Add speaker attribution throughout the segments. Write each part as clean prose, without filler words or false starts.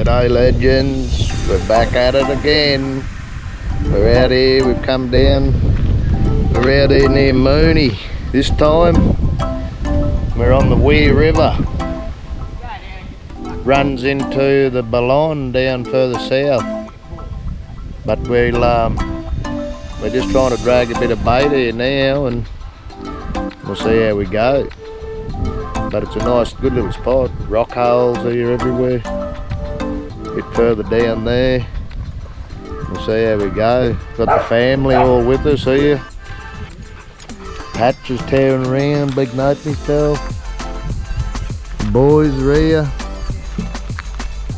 Speaker 1: Righto legends, we're back at it again. We're out here, we've come down. We're out here near Moonee. This time we're on the Weir River. Runs into the Ballon down further south. But we're just trying to drag a bit of bait here now and we'll see how we go. But it's a nice, good little spot. Rock holes here everywhere. A bit further down there. We'll see how we go. Got the family all with us here. Hatch is tearing around, big note myself. The boys are here.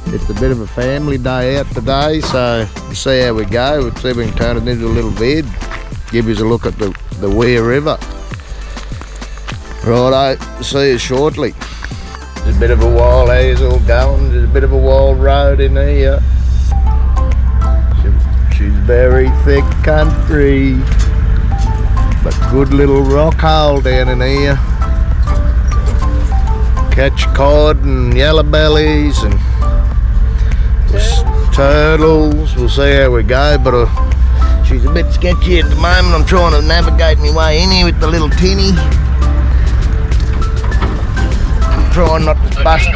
Speaker 1: It's a bit of a family day out today, so we'll see how we go. We'll see if we can turn it into a little vid. Give you a look at the Weir River. Righto, see you shortly. There's a bit of a wild hazel going, there's a bit of a wild road in here. She's very thick country, but good little rock hole down in here. Catch cod and yellow bellies and turtles. We'll see how we go, but she's a bit sketchy at the moment. I'm trying to navigate my way in here with the little tinny. Trying not to bust.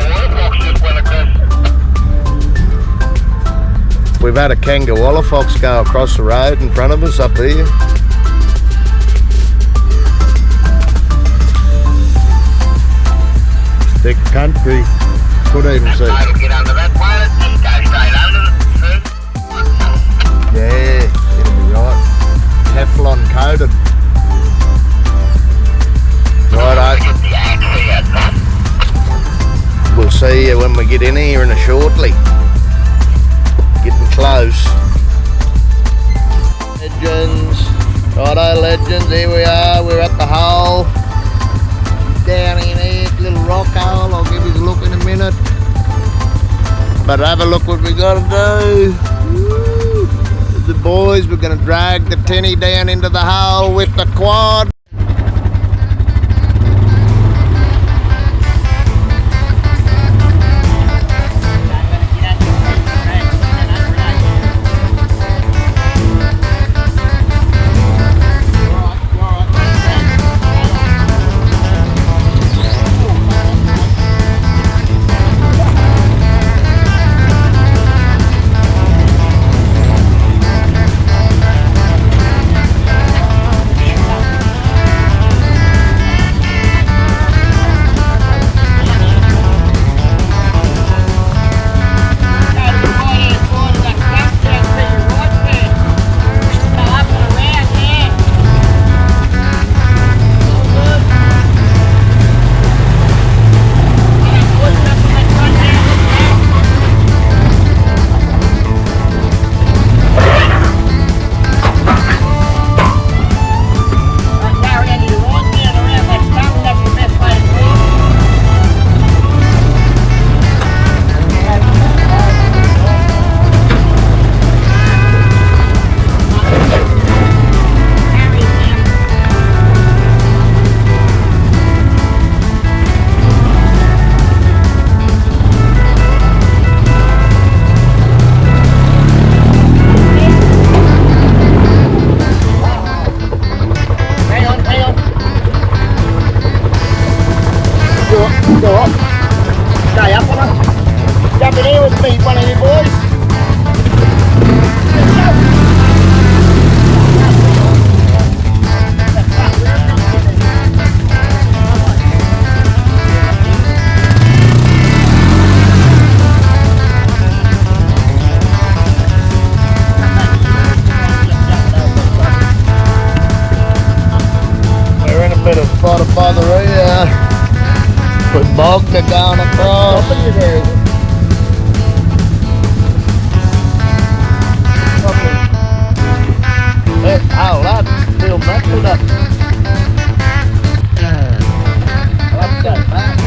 Speaker 1: We've had a kangaroo fox go across the road in front of us up here. Thick country. Could even see. Yeah, it'll be right. Teflon coated. Righto. We'll see you when we get in here in a shortly. Getting close. Legends. Righto legends, here we are, we're at the hole. Down in here, little rock hole, I'll give you a look in a minute. But have a look what we gotta do. Woo. The boys, we're gonna drag the tinny down into the hole with the quad. Go up. Stay up on her. Jump in here with me, one of you boys. Let's go. We're in a bit of spot of bother here. With Bogner down across. Oh, that's still messed up. Let's go back.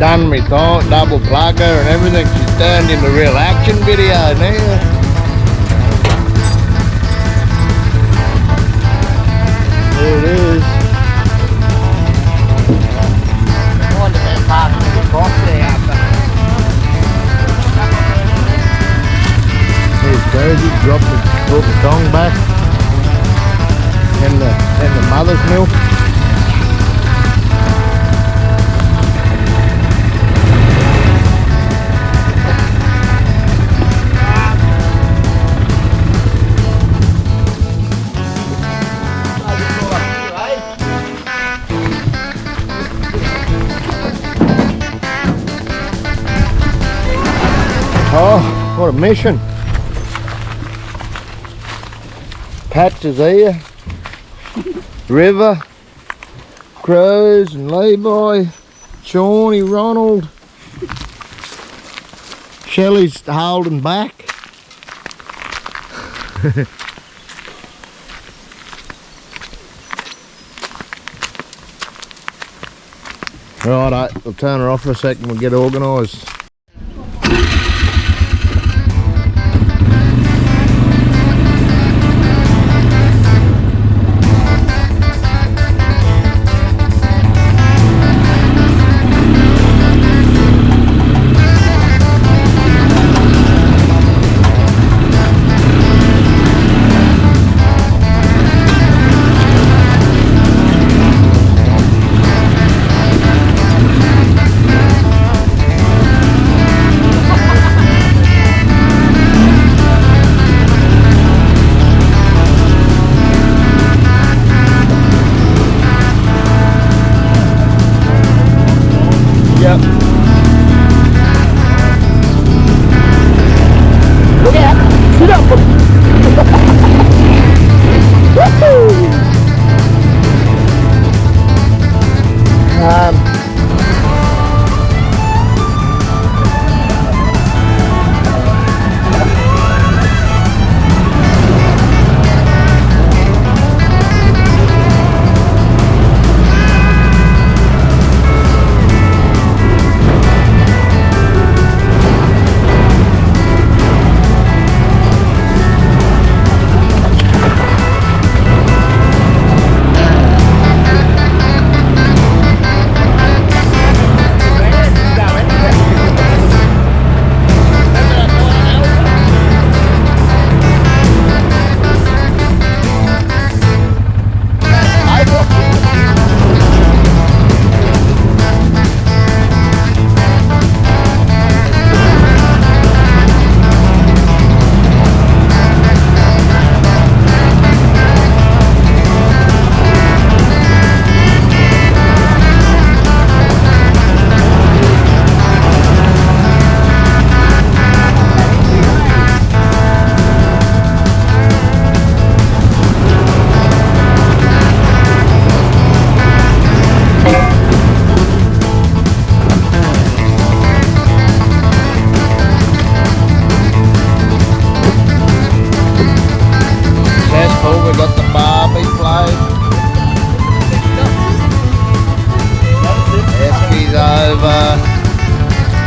Speaker 1: done me thought, double plugger and everything. She's turned into real action video now. There it is. There's Jersey, drop the tongue back and the mother's milk. Oh, what a mission. Patch is here. River, Crows and Levi, Shawnee, Ronald. Shelley's holding back. Right, we'll turn her off for a second, we'll get organised.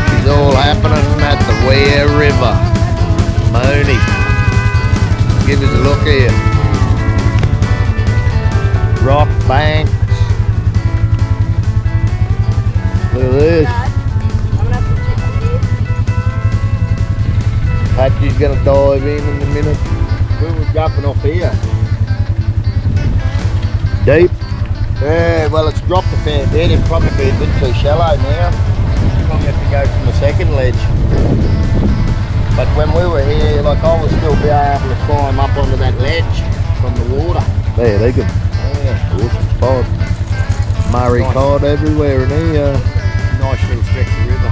Speaker 1: She's all happening at the Weir River Moonee. Give us a look here. Rock banks. Look at this. Patchy's gonna dive in a minute. We were dropping off here. Deep. Yeah, well it's dropped a fair bit, it'd probably be a bit too shallow now. Probably have to go from the second ledge. But when we were here, like I would still be able to climb up onto that ledge from the water. There, they good. Yeah, awesome spot. Murray cod everywhere in here. Nice little stretch of river.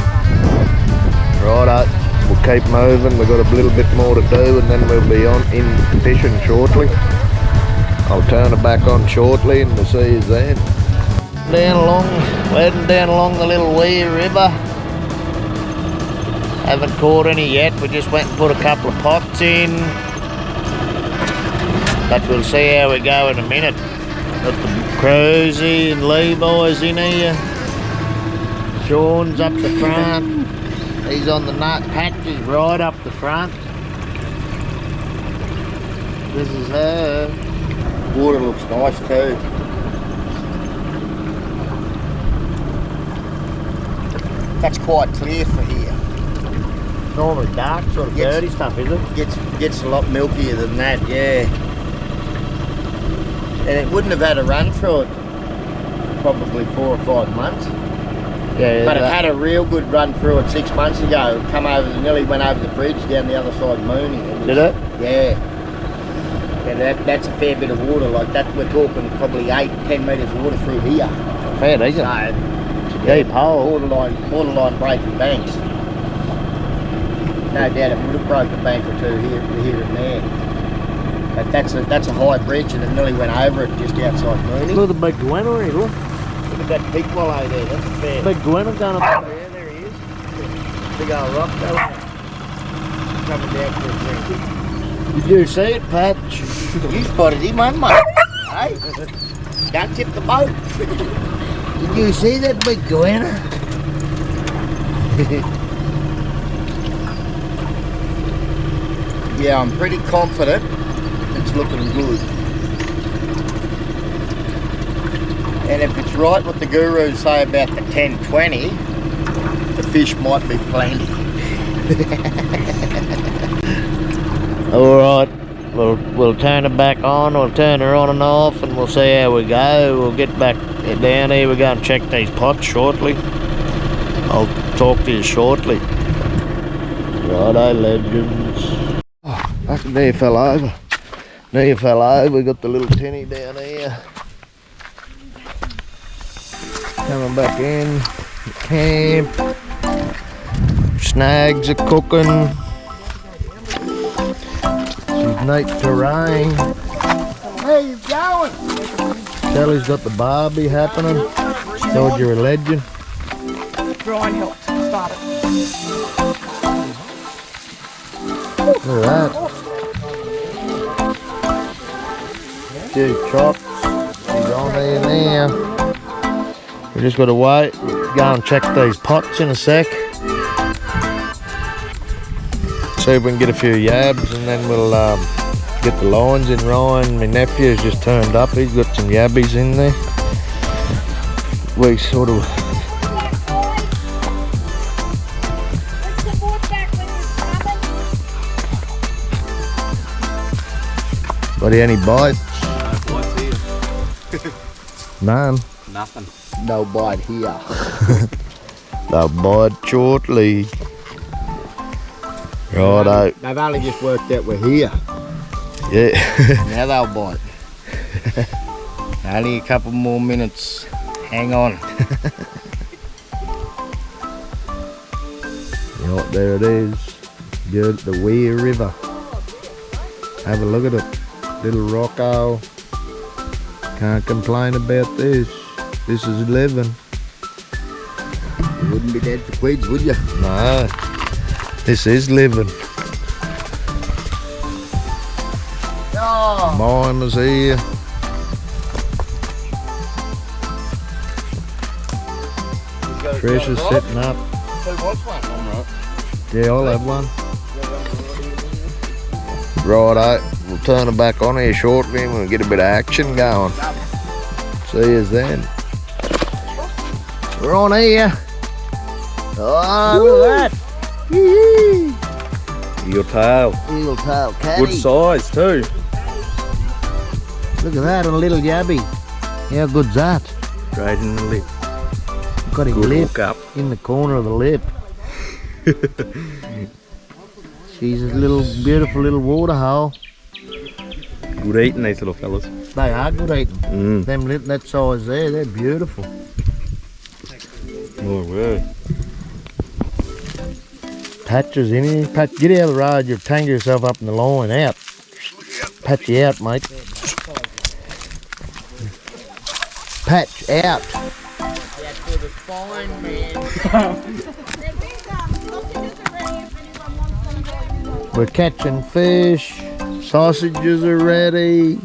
Speaker 1: Righto, we'll keep moving, we've got a little bit more to do and then we'll be on in fishing shortly. I'll turn it back on shortly and we'll see you then. We're heading down along the little Weir River. Haven't caught any yet, we just went and put a couple of pots in. But we'll see how we go in a minute. Got the Crowsy and Levi's in here. Sean's up the front. He's on the nut. Patch is right up the front. This is her. Water looks nice too.
Speaker 2: That's quite clear for here.
Speaker 1: Normally dark, sort of dirty stuff, is it?
Speaker 2: Gets a lot milkier than that, yeah. And it wouldn't have had a run through it probably 4 or 5 months.
Speaker 1: Yeah,
Speaker 2: but it had a real good run through it 6 months ago. Come over, nearly went over the bridge down the other side of Moonee.
Speaker 1: Did it?
Speaker 2: Yeah. And that's a fair bit of water. Like that, we're talking probably 8-10 metres of water through here.
Speaker 1: Fair, isn't it?
Speaker 2: So,
Speaker 1: deep hole.
Speaker 2: Borderline breaking banks. No doubt it would have broken a bank or two here and there. But that's a high bridge, and it nearly went over it just outside Moonee.
Speaker 1: Look at the big Gwenna here, look.
Speaker 2: Look at that big wallow there, that's a fair.
Speaker 1: Big Gwenna going up there.
Speaker 2: There he is. Big old rock though. Coming down for a drink.
Speaker 1: Did you see it, Patch?
Speaker 2: You spotted him, mate. Hey? Don't tip the boat.
Speaker 1: Did you see that big Gwenna?
Speaker 2: Yeah, I'm pretty confident it's looking good. And if it's right what the gurus say about the 10-20, the fish might be plenty.
Speaker 1: Alright, we'll turn it back on, we'll turn her on and off, and we'll see how we go. We'll get back down here, we're going to check these pots shortly. I'll talk to you shortly. Righto, legends. Oh, back there fell over. There you fell over, we got the little tinny down here. Coming back in, camp. Snags are cooking. Some neat terrain.
Speaker 2: Where you going?
Speaker 1: Sally's got the barbie happening. Thought you were a legend.
Speaker 3: Brian helped start it.
Speaker 1: Look at that. Few chops. He's on there now. We just got to wait. Go and check these pots in a sec. See if we can get a few yabs, and then we'll get the lines in. Ryan, my nephew's just turned up. He's got some yabbies in there. We sort of. Got any bites? None.
Speaker 2: Nothing. No bite here.
Speaker 1: They'll bite shortly. Righto.
Speaker 2: They've only just worked out we're here.
Speaker 1: Yeah.
Speaker 2: Now they'll bite. Only a couple more minutes. Hang on.
Speaker 1: Right, there it is. Good, the Weir River. Have a look at it. Little rocko. Can't complain about this. This is living.
Speaker 2: You wouldn't be dead for quids, would you?
Speaker 1: No. This is living.
Speaker 2: Oh.
Speaker 1: Mine was here. Trish is sitting up.
Speaker 2: Who wants one? I'm right.
Speaker 1: Yeah, I'll have one. Righto, we'll turn it back on here shortly and we'll get a bit of action going. See you then. We're on here. Oh, look at that.
Speaker 2: Eel tail.
Speaker 1: Eel tail caddy.
Speaker 2: Good size too.
Speaker 1: Look at that, a little yabby. How good's that?
Speaker 2: Right in the lip.
Speaker 1: Got his
Speaker 2: Good
Speaker 1: lip
Speaker 2: hook up.
Speaker 1: in the corner of the lip. She's a little beautiful little water hole.
Speaker 2: Good eating, these little fellas.
Speaker 1: They are good eating. Them that size there, they're beautiful.
Speaker 2: Oh, word.
Speaker 1: Patches in here. Patch, get out of the road. You'll tangle yourself up in the line. Out. Patch you out, mate. Patch out.
Speaker 2: That's for the fine man.
Speaker 1: We're catching fish. Sausages are ready.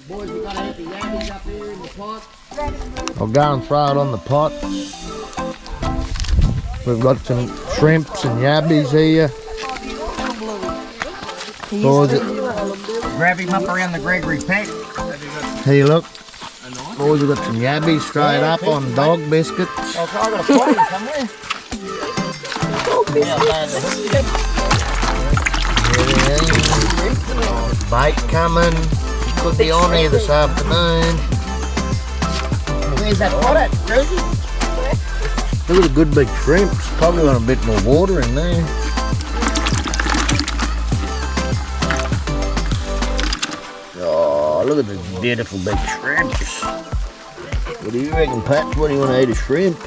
Speaker 2: Boys, we gotta hit the
Speaker 1: I'll go and throw it on the pot. We've got some shrimps and yabbies here.
Speaker 2: Grab him up around the Gregory pack.
Speaker 1: Hey, look. Boys, we've got some yabbies straight up on dog biscuits.
Speaker 2: I've got a plate somewhere.
Speaker 1: Bait coming. Could be on here this afternoon.
Speaker 2: Where's that pot at, Josie?
Speaker 1: Look at the good big shrimps. Probably got a bit more water in there. Oh, look at the beautiful big shrimps. What do you reckon, Pat? What do you want to eat, a shrimp?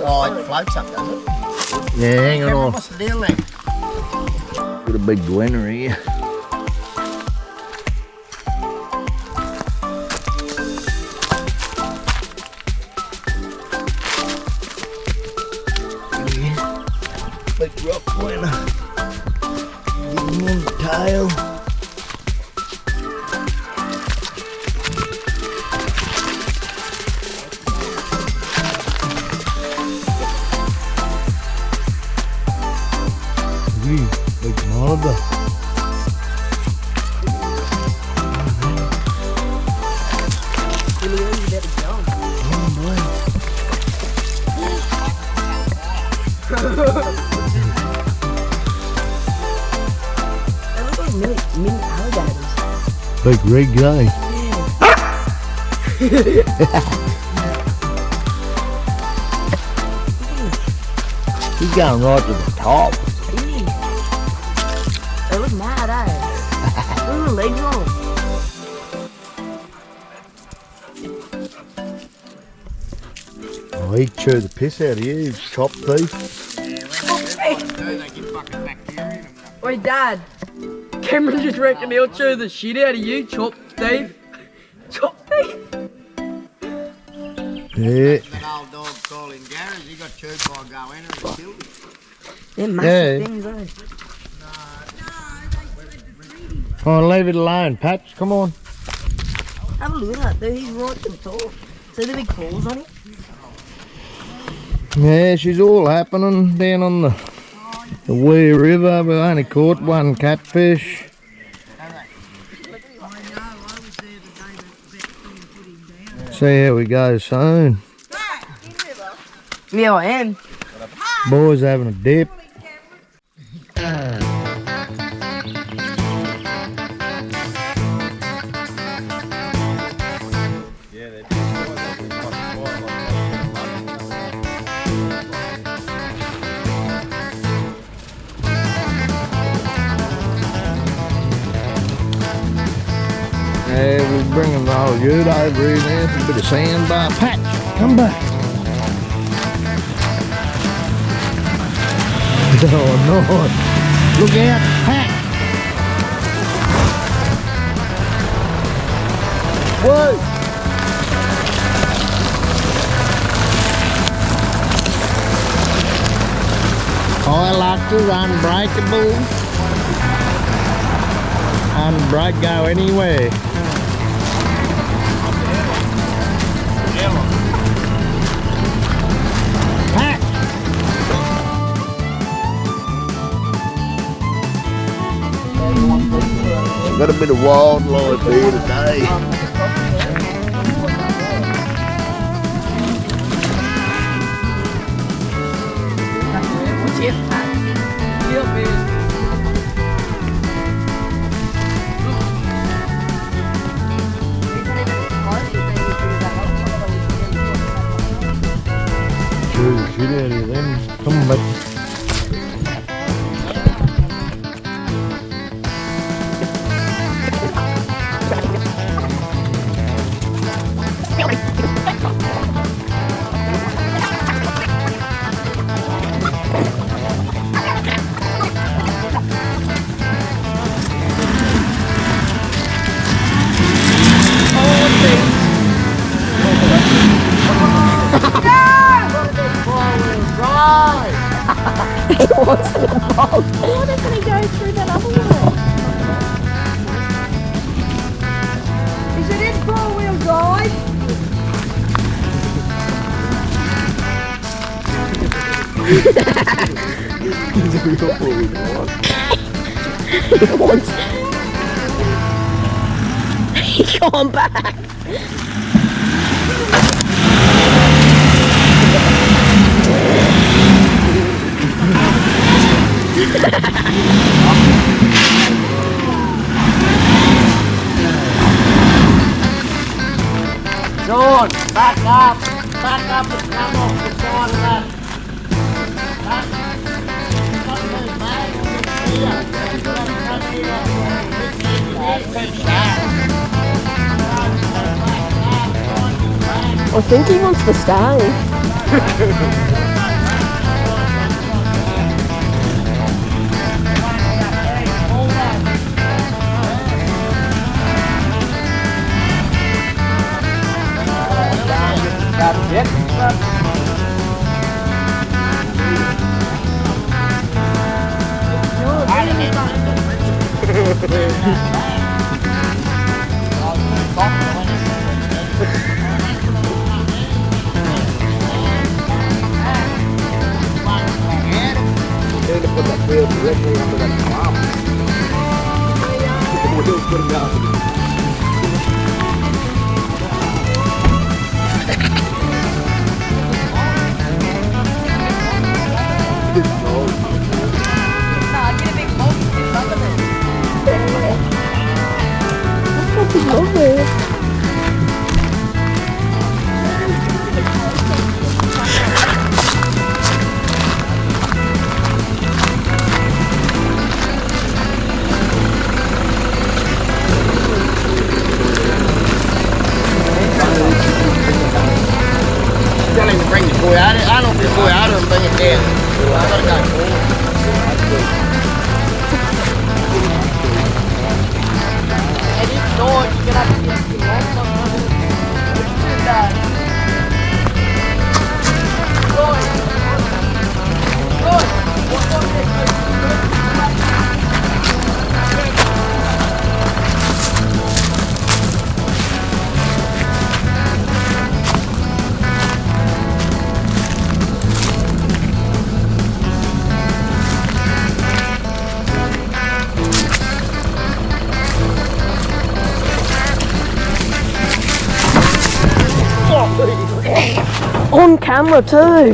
Speaker 2: Oh, it floats up, doesn't it?
Speaker 1: Yeah, hang on.
Speaker 2: What's the deal there?
Speaker 1: Got a big winner here. Big rock winner. Get him on the tail. Big mother.
Speaker 3: Mini alligators.
Speaker 1: Big rig guy. He's going right to the top.
Speaker 3: They look mad, eh? Look at the legs on them.
Speaker 1: Oh, he chewed the piss out of you, chop thief.
Speaker 3: Wait, Dad. Cameron just reckon he'll chew the shit out of you, chop thief. Chop thief?
Speaker 1: Yeah.
Speaker 2: That old dog calling Garage, he got chewed by a goanna and killed him.
Speaker 3: They're massive things, eh?
Speaker 1: Oh, leave it alone, Patch. Come on.
Speaker 3: Have a look at that, dude. He's right to the top. See the big claws on him?
Speaker 1: Yeah, she's all happening down on the Weir River. We only caught one catfish. See how we go soon.
Speaker 3: Yeah, I am.
Speaker 1: Boys having a dip. Yeah, we're bringing the whole ute over here now. A bit of sandbar. Patch, come back. Oh no. Look out, Patch. Whoa. Highlights, unbreakable. Unbreak, go anywhere. Got a bit of wildlife here today. Chew the shit out of them. Come on, mate.
Speaker 3: He wants to the ball. Why doesn't he go through that other way?
Speaker 4: He wants. He's gone back.
Speaker 2: John, back up and come off the side of that.
Speaker 4: I think he wants to stay. Lovely.
Speaker 2: Tell him to bring the boy out. I don't know if the boy out of him, bring it down. I gotta go forward. And if not, you're gonna have to get some lights up.
Speaker 4: On camera too.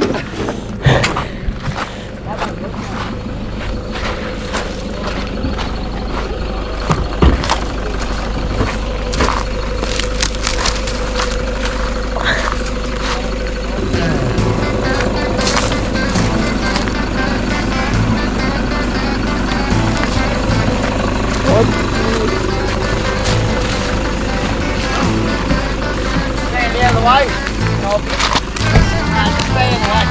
Speaker 2: Stand the other way. Just stay in the way.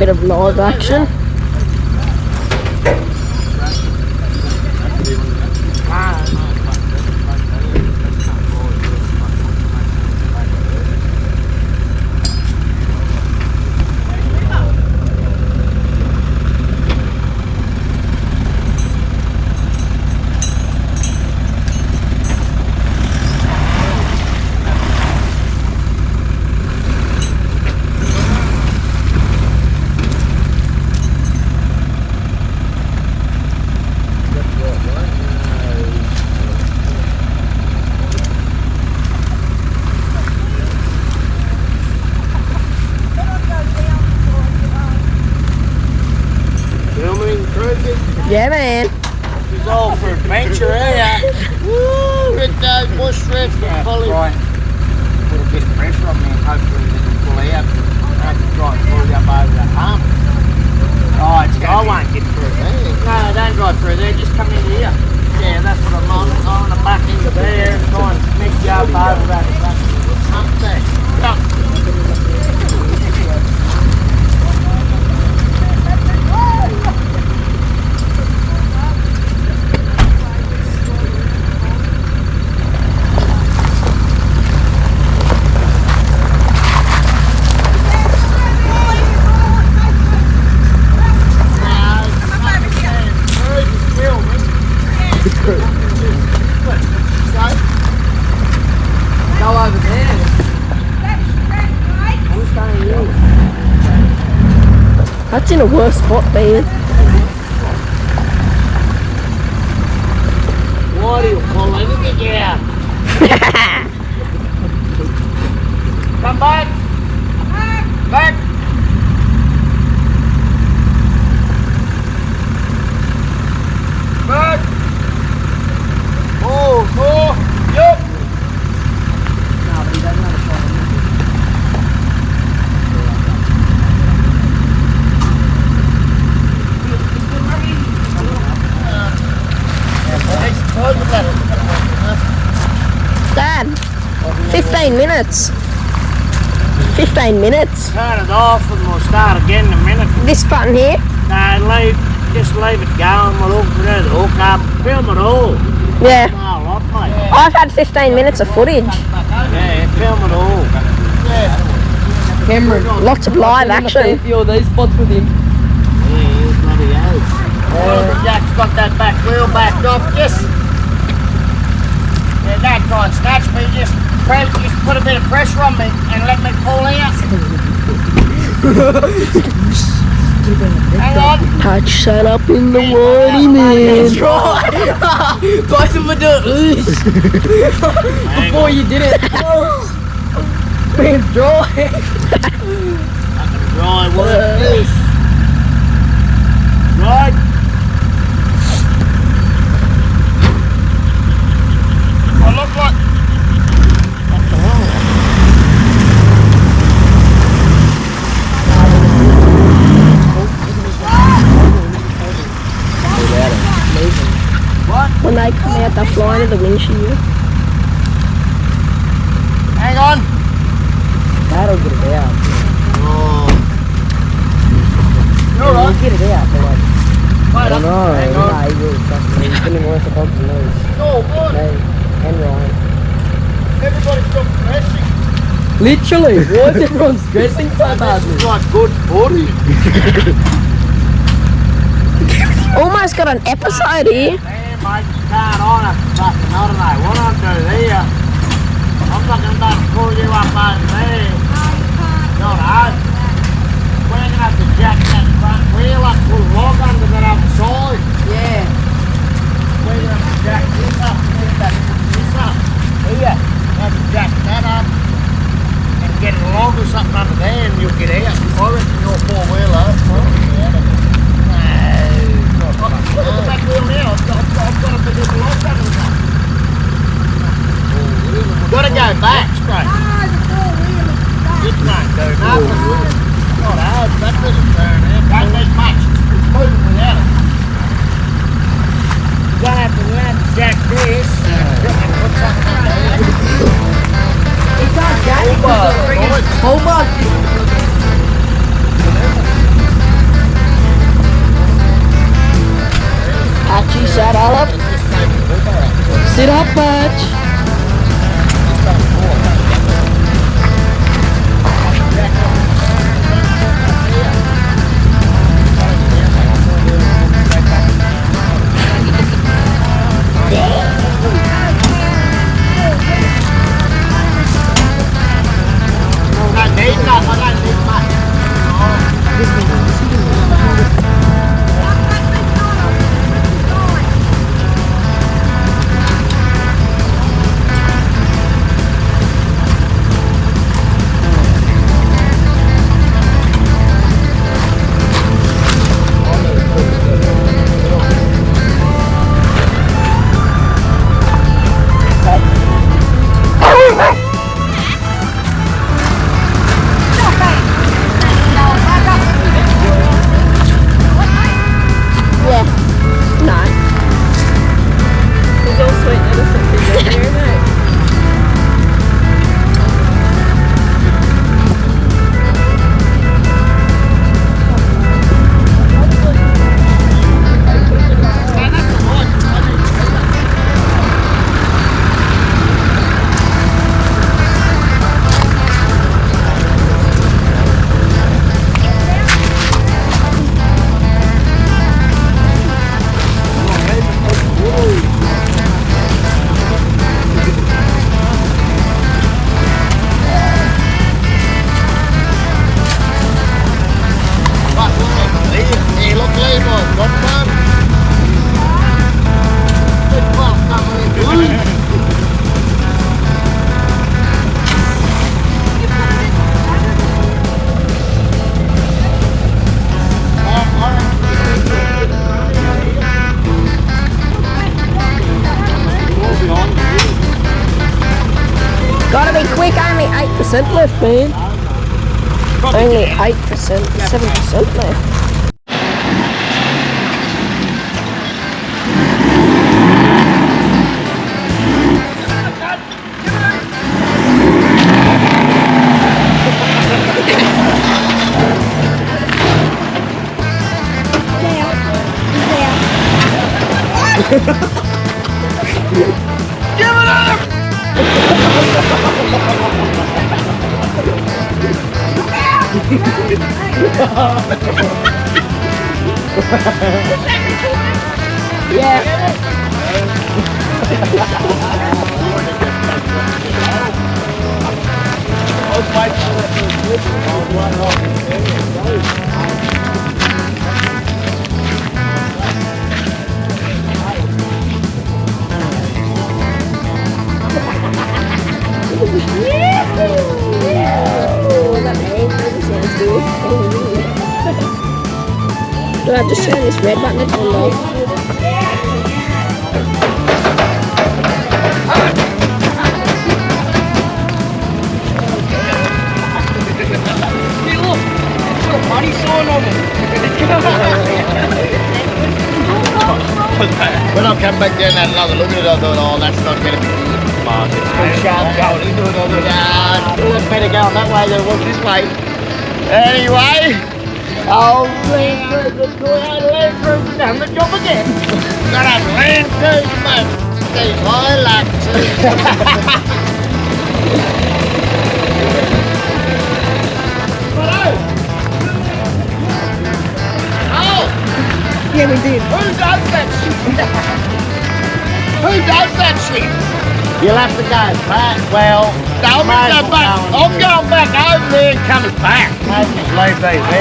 Speaker 4: bit of live action. Yeah, man.
Speaker 2: It's all for adventure, eh? Woo! It goes bush thread for fully. Right. Put a bit of pressure on me and hopefully they can pull out. I have to try and pull you up over that hump. Oh, it's I won't get through there. No, don't go through there, just come in here. Yeah, that's what I'm on. I'm on the back end of there and try and sneak you up over that hump there. Come.
Speaker 3: Go over there.
Speaker 4: That's in a worse spot, man.
Speaker 2: What are you pulling? Look at you. Come back. Back. Back. Oh, yep. No, but he doesn't have a problem.
Speaker 4: Dad, 15 minutes. 15 minutes.
Speaker 2: Turn it off and we'll start again in a minute.
Speaker 4: This button here?
Speaker 2: No, just leave it going. We'll hook up. Film it all.
Speaker 4: Yeah.
Speaker 2: Oh, mate.
Speaker 4: I've had 15 minutes of footage.
Speaker 2: Yeah, film it all. Yeah.
Speaker 3: Cameron.
Speaker 4: Lots of live action.
Speaker 3: A few of these spots with him.
Speaker 2: Yeah, he's bloody out. Jack's got that back wheel backed off. Just. Yeah, don't try and snatch me. Just put a bit of pressure on me and let me pull out. Hang on.
Speaker 4: Touch set up in the wordy man.
Speaker 3: That's right. Both of them do it. Before you did it. Man, dry.
Speaker 2: I can dry work this. Right. I look like. What the hell? What?
Speaker 4: When they come out, they fly into the windshield.
Speaker 2: Hang on.
Speaker 3: That'll get it out.
Speaker 2: Oh. You're right.
Speaker 3: We'll get it out, but like,
Speaker 2: I don't
Speaker 3: know.
Speaker 2: Hang on.
Speaker 3: He will, trust me. He's getting worse above the nose.
Speaker 2: Oh, good.
Speaker 3: Me and Ryan.
Speaker 2: Everybody's got dressing.
Speaker 3: Literally, why is everyone stressing so badly?
Speaker 2: This is like good footy.
Speaker 4: Almost got an episode here.
Speaker 2: Man, mate, you can't on it. Fucking, I don't know what I'm doing here. I'm fucking about to pull you up over there. Not hard. We're going to have to jack that front wheel up, pull a log under that other side.
Speaker 3: Yeah.
Speaker 2: We're going to have to jack this up, this up. Here. Have to jack that up and get a log or something under there and you'll get out. I reckon your four-wheeler probably out of it. Look at the back wheel now. I've got a bit of a log under the back. We've got to go back straight. It won't go forward. Not hard, that doesn't turn out. Don't need much. It's moving
Speaker 4: 7% left, man. Only 8%, 7% left. Do I just turn this red button to turn off?
Speaker 3: Hey, look. It's got a money sign on it.
Speaker 2: When I come back down and had another look at it, I thought, oh, that's not going to be good. It's too sharp going into it. I thought, it's better going that way than it was this way. Anyway, I'll land through, done the job again. Got a land through, mate. See, I like to.
Speaker 4: Yeah, we did.
Speaker 2: Who does that shit? Who does that shit? You'll have to go back. Well, I'm going to go back. I'm going back over there and coming back. Maybe just leave these there.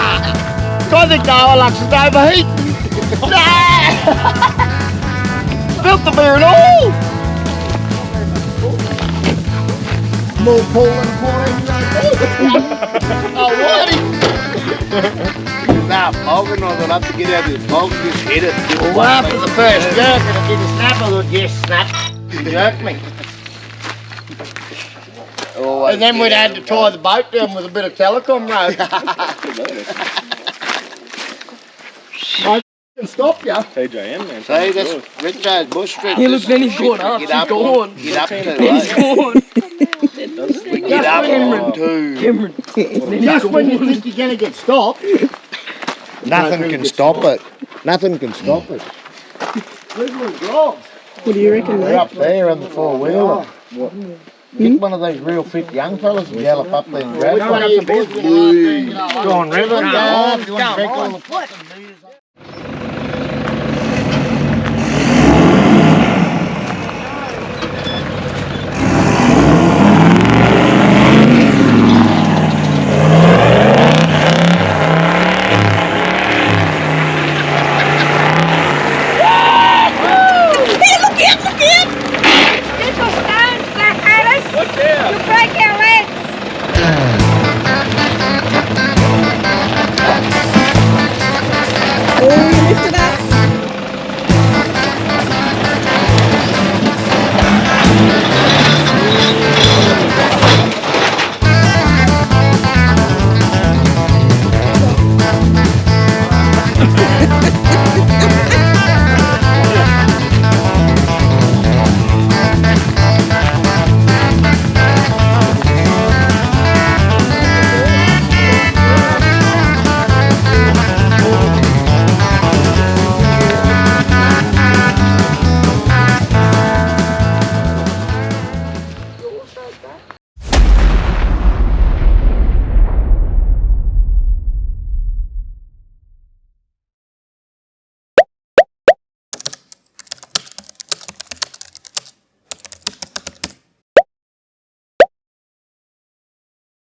Speaker 2: I think the Hilux is overheating. Spilt the beer and all. More pool than 14. Oh, what? Nah, Morgan, I thought I'd have to get out of this bog and just hit it. Well, after the first jerk and it didn't snap, I thought, yes, snap. You jerked me. And then we'd had to tie the boat down with a bit of telecom rope. I can stop you.
Speaker 5: TJM, man.
Speaker 2: See, that's Richard's bush trick.
Speaker 3: Hey, look, then he's gone up. He's gone.
Speaker 2: Get up to
Speaker 3: He's gone.
Speaker 2: We get up to.
Speaker 3: Cameron.
Speaker 2: Just when you think you're going to get stopped. Nothing can stop it. Nothing can stop it. Where's my gloves?
Speaker 4: What do you reckon,
Speaker 2: They're
Speaker 4: mate?
Speaker 2: up there on the four-wheeler. Get one of those real fit young fellas and gallop up there and grab one. Go on, River. Go on. You want to drink all the fucking beers?
Speaker 4: Oh, you lifted